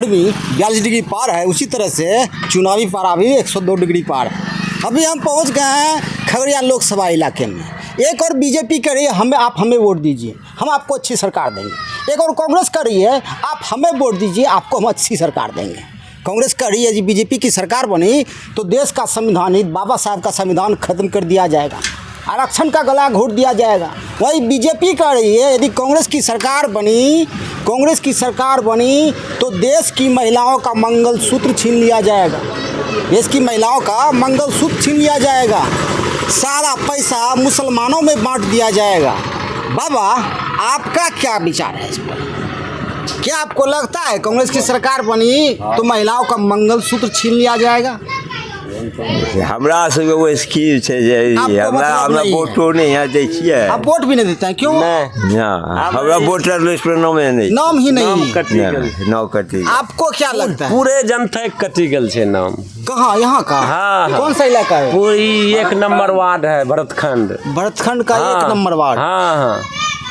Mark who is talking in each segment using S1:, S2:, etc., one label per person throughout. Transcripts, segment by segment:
S1: भी 42 डिग्री पार है, उसी तरह से चुनावी पारा भी 102 डिग्री पार है। अभी हम पहुंच गए हैं खगड़िया लोकसभा इलाके में। एक और बीजेपी कह रही है आप हमें वोट दीजिए, हम आपको अच्छी सरकार देंगे। एक और कांग्रेस कह रही है आप हमें वोट दीजिए, आपको हम अच्छी सरकार देंगे। कांग्रेस कह रही है जी बीजेपी की सरकार बनी तो देश का संविधान, बाबा साहब का संविधान खत्म कर दिया जाएगा, आरक्षण का गला घोट दिया जाएगा। वही बीजेपी कह रही है यदि कांग्रेस की सरकार बनी तो देश की महिलाओं का मंगलसूत्र छीन लिया जाएगा, देश की महिलाओं का मंगलसूत्र छीन लिया जाएगा, सारा पैसा मुसलमानों में बांट दिया जाएगा। बाबा आपका क्या विचार है इस पर? क्या आपको लगता है कांग्रेस की सरकार बनी तो महिलाओं का मंगलसूत्र छीन लिया जाएगा?
S2: हमरा सबके वो स्कीम छै जे हमरा वोटो नहीं है, देखिए
S1: आप वोट भी नहीं देते हैं क्यों?
S2: हमरा वोटर लिस्ट पर नाम नहीं,
S1: नाम ही नहीं,
S2: नाम कटी।
S1: आपको क्या लगता है?
S3: पूरे जनता कटी गल छे नाम।
S1: कहाँ? यहाँ का?
S3: हाँ,
S1: कौन सा इलाका है?
S3: पूरी 1 नंबर वार्ड है भरतखंड
S1: का 1 नंबर वार्ड।
S3: हाँ,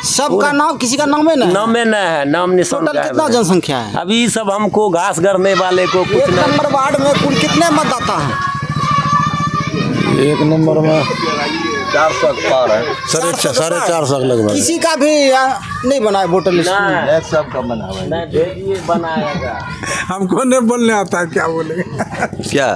S1: सबका नाम, किसी का नाम है ना?
S3: नाम नहीं है, नाम निशान।
S1: टोटल कितना जनसंख्या है?
S3: अभी सब हमको घास गरने वाले को कुछ
S1: 1 नंबर वार्ड में कुल कितने मतदाता हैं?
S4: 1 नंबर में
S2: 400 पार है,
S4: 450 लगभग।
S1: किसी का भी नहीं बना है वोटर लिस्ट में?
S2: सबका बना हुआ है,
S3: बनाएगा।
S4: हमको नहीं बोलने आता है, क्या बोलेंगे?
S2: क्या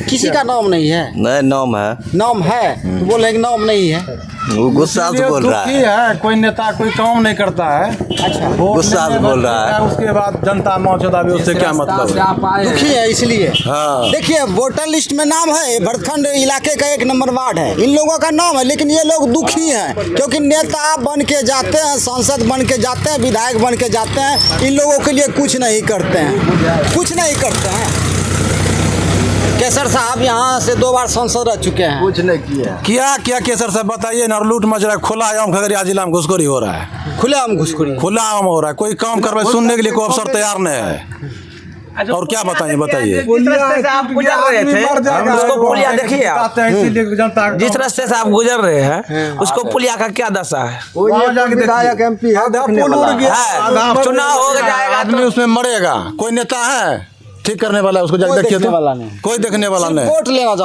S1: किसी का नाम नहीं है?
S2: नहीं, नाम है,
S1: नाम है तो बोले कि नाम नहीं है।
S2: वो गुस्सा से बोल रहा है।
S4: कोई नेता कोई काम नहीं करता है,
S1: अच्छा,
S2: गुस्सा से बोल रहा है।
S4: उसके बाद जनता मौजूदा भी, उससे क्या मतलब है?
S1: दुखी है इसलिए।
S4: हाँ।
S1: देखिए वोटर लिस्ट में नाम है, भरतखंड इलाके का 1 नंबर वार्ड है, इन लोगों का नाम है, लेकिन ये लोग दुखी हैं क्योंकि नेता बन के जाते हैं, सांसद बन के जाते हैं, विधायक बन के जाते हैं, इन लोगों के लिए कुछ नहीं करते हैं। केसर साहब यहाँ से 2 बार सांसद रह चुके हैं,
S2: कुछ नहीं किया।
S4: क्या केसर साहब बताइए ना, लूट मचरा खुला आम खगड़िया जिला में घुसखोरी हो रहा है,
S1: खुलेआम घुसखोरी,
S4: खुला आम हो रहा है। कोई काम करवाए सुनने के लिए कोई अफसर तैयार नहीं है। और क्या बताइए?
S5: आप गुजर रहे थे उसको पुलिया देखिए, जिस रास्ते से आप गुजर रहे हैं उसको पुलिया का क्या दशा है?
S2: विधायक MP है,
S5: चुनाव हो जाएगा,
S4: आदमी उसमें मरेगा, कोई नेता है ठीक करने वाला? उसको जाके देखिए तो कोई देखने वाला नहीं,
S1: वोट लेना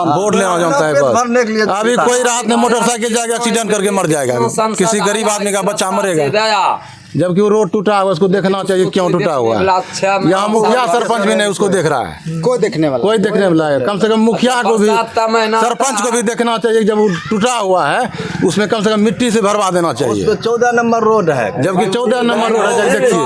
S4: जानता है बस। अभी कोई रात में मोटरसाइकिल जाके एक्सीडेंट करके मर जाएगा, किसी गरीब आदमी का बच्चा मरेगा, जबकि वो रोड टूटा हुआ, उसको देखना चाहिए क्यों टूटा हुआ है। यहाँ मुखिया सरपंच भी नहीं उसको देख रहा है,
S1: कोई देखने वाला
S4: है। कम से कम मुखिया को भी, सरपंच को भी देखना चाहिए, जब वो टूटा हुआ है उसमें कम से कम मिट्टी से भरवा देना चाहिए।
S2: 14 नंबर रोड है,
S4: जबकि 14 नंबर रोड है, देखिए।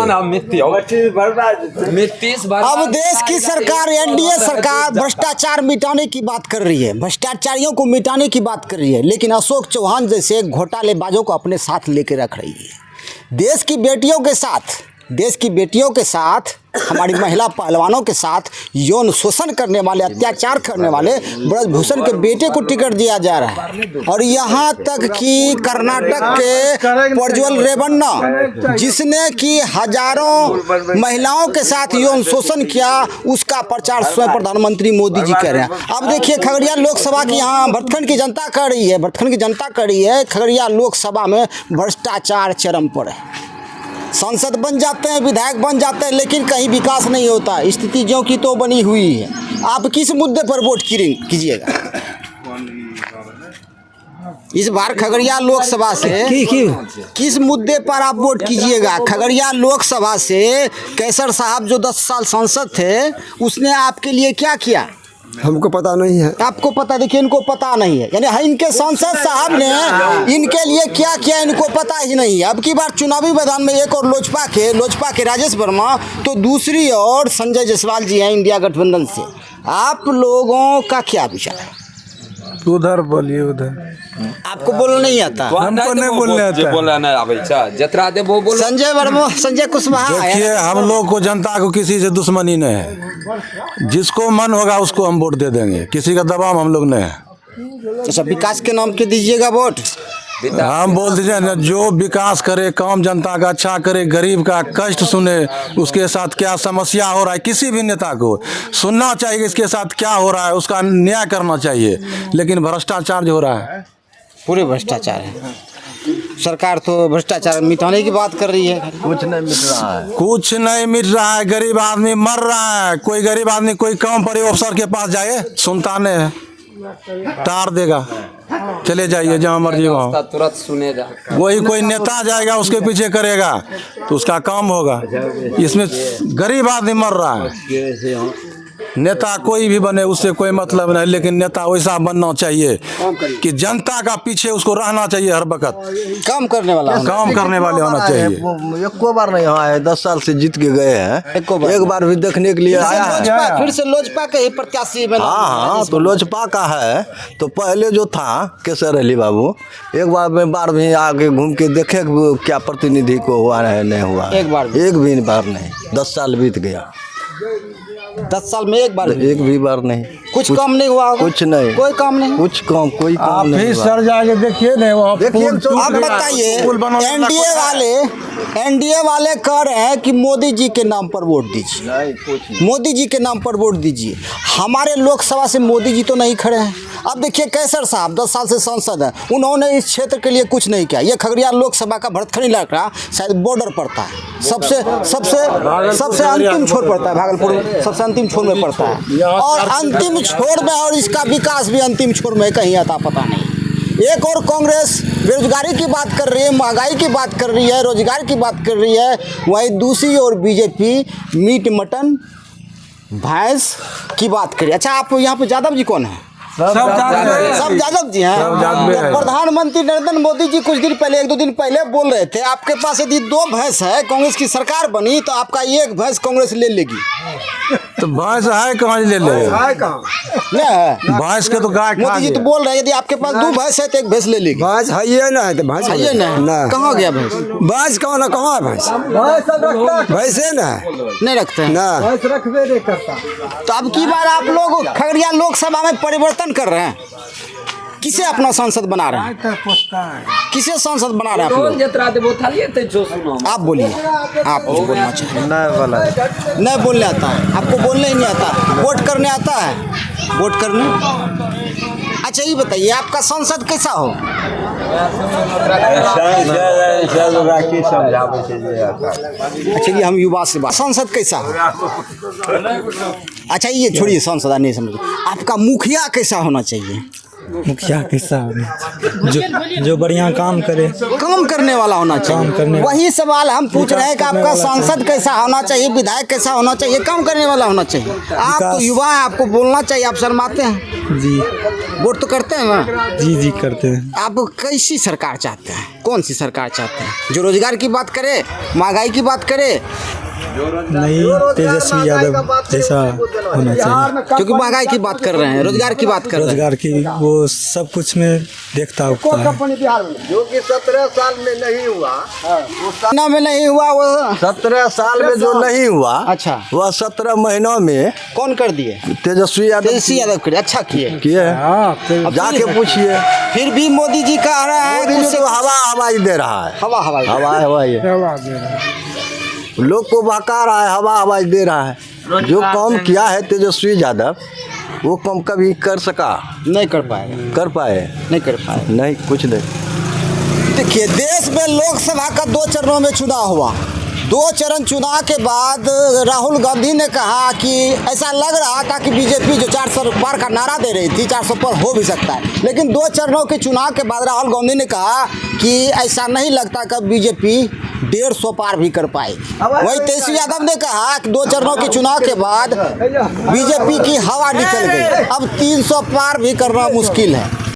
S1: अब देश की सरकार, एनडीए सरकार भ्रष्टाचार मिटाने की बात कर रही है, भ्रष्टाचारियों को मिटाने की बात कर रही है, लेकिन अशोक चौहान जैसे घोटालेबाजों को अपने साथ लेके रख रही है। देश की बेटियों के साथ हमारी महिला पहलवानों के साथ यौन शोषण करने वाले, अत्याचार करने वाले ब्रजभूषण के बेटे को टिकट दिया जा रहा है। और यहाँ तक कि कर्नाटक के प्रज्वल रेवन्ना, जिसने कि हजारों महिलाओं के साथ यौन शोषण किया, उसका प्रचार स्वयं प्रधानमंत्री मोदी जी कर रहे हैं। अब देखिए खगड़िया लोकसभा की, यहाँ भरतखंड की जनता कह रही है, खगड़िया लोकसभा में भ्रष्टाचार चरम पर है। सांसद बन जाते हैं, विधायक बन जाते हैं, लेकिन कहीं विकास नहीं होता। स्थिति ज्यों की तो बनी हुई है। आप किस मुद्दे पर वोट कीजिएगा इस बार खगड़िया लोकसभा से? किस मुद्दे पर आप वोट कीजिएगा? खगड़िया लोकसभा से केसर साहब जो 10 साल सांसद थे, उसने आपके लिए क्या किया?
S2: हमको पता नहीं है।
S1: आपको पता? देखिए इनको पता नहीं है, यानी इनके सांसद साहब ने इनके लिए क्या किया इनको पता ही नहीं है। अब की बार चुनावी मैदान में एक और लोजपा के राजेश वर्मा, तो दूसरी ओर संजय जायसवाल जी हैं इंडिया गठबंधन से। आप लोगों का क्या विचार है?
S4: उधर बोलिए, उधर
S1: आपको बोलना नहीं आता?
S4: हमको नहीं बोलने आता।
S1: संजय वर्मा, संजय कुशवाहा।
S4: देखिए हम लोग को, जनता को किसी से दुश्मनी नहीं है, जिसको मन होगा उसको हम वोट दे देंगे, किसी का दबाव हम लोग नहीं है।
S1: अच्छा, विकास के नाम पे दीजिएगा वोट?
S4: हम बोल दीजिए ना, जो विकास करे, काम जनता का अच्छा करे, गरीब का कष्ट सुने, उसके साथ क्या समस्या हो रहा है, किसी भी नेता को सुनना चाहिए कि इसके साथ क्या हो रहा है, उसका न्याय करना चाहिए। लेकिन भ्रष्टाचार जो हो रहा है,
S1: पूरे भ्रष्टाचार है। सरकार तो भ्रष्टाचार मिटाने की बात कर रही है।
S2: कुछ नहीं मिल रहा है।
S4: कुछ नहीं मिल रहा है, गरीब आदमी मर रहा है। कोई गरीब आदमी कोई काम पड़े अफसर के पास जाए, सुनता नहीं है, टार देगा, चले जाइए जहाँ मर्जी वहाँ।
S6: तुरंत सुनेगा।
S4: वही कोई नेता जाएगा उसके पीछे करेगा तो उसका काम होगा। इसमें गरीब आदमी मर रहा है। नेता कोई भी बने उससे कोई मतलब नहीं, लेकिन नेता वैसा बनना चाहिए कि जनता का पीछे उसको रहना चाहिए हर वक्त,
S1: काम करने वाला होना।
S4: काम करने वाले होना चाहिए।
S2: एको बार नहीं आया है, 10 साल से जीत के गए हैं, एक बार भी देखने के लिए आया है।
S1: फिर से लोजपा के ही प्रत्याशी बना।
S2: हाँ, तो लोजपा का है। तो पहले जो था केसर अली बाबू, एक बार भी आगे घूम के देखे क्या प्रतिनिधि को हुआ है नहीं हुआ।
S1: एक बार
S2: नहीं, 10 साल बीत गया,
S1: 10 साल में एक बार
S2: एक भी बार नहीं।
S1: कुछ काम नहीं हुआ होगा?
S2: कुछ नहीं,
S1: कोई काम नहीं।
S2: कोई काम
S4: आप
S2: नहीं
S4: ही
S2: हुआ।
S4: सर जाके देखिए नहीं वहाँ पुल टूट
S1: आप
S4: गया।
S1: बताइए,
S4: पुल बनवाने
S1: एनडीए वाले कह रहे हैं कि मोदी जी के नाम पर वोट दीजिए,
S2: नहीं, कुछ नहीं।
S1: मोदी जी के नाम पर वोट दीजिए। हमारे लोकसभा से मोदी जी तो नहीं खड़े हैं। अब देखिए कैसर साहब 10 साल से सांसद हैं, उन्होंने इस क्षेत्र के लिए कुछ नहीं किया। ये खगड़िया लोकसभा का भरतखंडी इलाका शायद बॉर्डर पड़ता है, सबसे अंतिम छोर पड़ता है, भागलपुर सबसे अंतिम छोर में पड़ता है, और अंतिम छोर में, और इसका विकास भी अंतिम छोर में कहीं आता पता नहीं। एक और कांग्रेस बेरोजगारी की बात कर रही है, महंगाई की बात कर रही है, रोजगार की बात कर रही है, वहीं दूसरी ओर बीजेपी मीट मटन भैंस की बात करिए। अच्छा, आप यहाँ पे यादव जी कौन है? सब यादव जी हैं। तो प्रधानमंत्री नरेंद्र मोदी जी कुछ दिन पहले, 1-2 दिन पहले बोल रहे थे आपके पास यदि 2 भैंस है, कांग्रेस की सरकार बनी तो आपका 1 भैंस कांग्रेस ले लेगी।
S4: तो भैंस है कहाँ ले लेगा?
S1: नहीं है
S4: भैंस के तो गाय खा
S1: मोदी जी तो
S4: गया।
S1: बोल रहे हैं यदि आपके पास 2 भैंस है तो 1 भैंस ले लेगी।
S7: भैंस है ये ना है तो भैंस
S1: ये ना कहाँ गया भैंस?
S7: भैंस कहाँ ना कहाँ है भैंस? भैंसे ना है,
S1: नहीं रखते हैं
S7: ना
S6: रखबे नहीं करता।
S1: तो अब की बार आप लोग खगड़िया लोकसभा में परिवर्तन कर रहे हैं, किसे अपना सांसद बना रहे हैं? किसे सांसद बना रहे हैं आप लोग?
S6: जतरा देबो थालिए ते जो सुनो।
S1: आप बोलिए, आप कुछ बोलना चाहिए। नहीं बोलने आता है आपको, बोलने ही नहीं आता। वोट करने आता है, वोट करने। अच्छा ये बताइए आपका सांसद कैसा हो? अच्छा ये हम युवा से बात, सांसद कैसा हो? अच्छा ये छोड़िए सांसद नहीं समझ, आपका मुखिया कैसा होना चाहिए?
S8: मुखिया कैसा जो बढ़िया काम करे,
S1: काम करने वाला होना चाहिए। वही सवाल हम पूछ रहे हैं कि आपका सांसद कैसा होना चाहिए, विधायक कैसा होना चाहिए, काम करने वाला होना चाहिए। आप तो युवा हैं, आपको बोलना चाहिए, आप शर्माते हैं।
S8: जी
S1: वोट तो करते हैं ना?
S8: जी करते हैं।
S1: आप कैसी सरकार चाहते हैं? कौन सी सरकार चाहते हैं? जो रोजगार की बात करे, महंगाई की बात करे?
S8: नहीं, तेजस्वी यादव जैसा होना चाहिए।
S1: क्योंकि महंगाई की बात कर रहे हैं, रोजगार की बात कर रहे हैं।
S8: रोजगार की वो सब कुछ में देखता उठता है।
S2: जो कि 17 साल में नहीं हुआ,
S1: ना में नहीं हुआ वो
S2: 17 साल में जो नहीं हुआ,
S1: अच्छा
S2: वह 17 महीनों में
S1: कौन कर दिए?
S2: तेजस्वी
S1: यादव करे। अच्छा किए
S2: किए, जाके पूछिए।
S1: फिर भी मोदी जी कह रहे हैं
S2: मोदी जी तो हवाई दे रहा है,
S1: हवाई
S2: लोग को बहका रहा है, हवाई दे रहा है। जो काम किया है तेजस्वी यादव, वो काम कभी कर सका?
S1: नहीं कर पाएगा।
S2: कर पाए?
S1: नहीं कर पाए।
S2: नहीं, कुछ नहीं।
S1: देखिए देश में लोकसभा का 2 चरणों में चुनाव हुआ। 2 चरण चुनाव के बाद राहुल गांधी ने कहा कि ऐसा लग रहा था कि बीजेपी जो 400 पार का नारा दे रही थी, 400 पर हो भी सकता है, लेकिन 2 चरणों के चुनाव के बाद राहुल गांधी ने कहा कि ऐसा नहीं लगता कि बीजेपी 150 पार भी कर पाए। वही तेजस्वी यादव ने कहा कि 2 चरणों के चुनाव के बाद बीजेपी की हवा निकल गई, अब 300 पार भी करना मुश्किल है।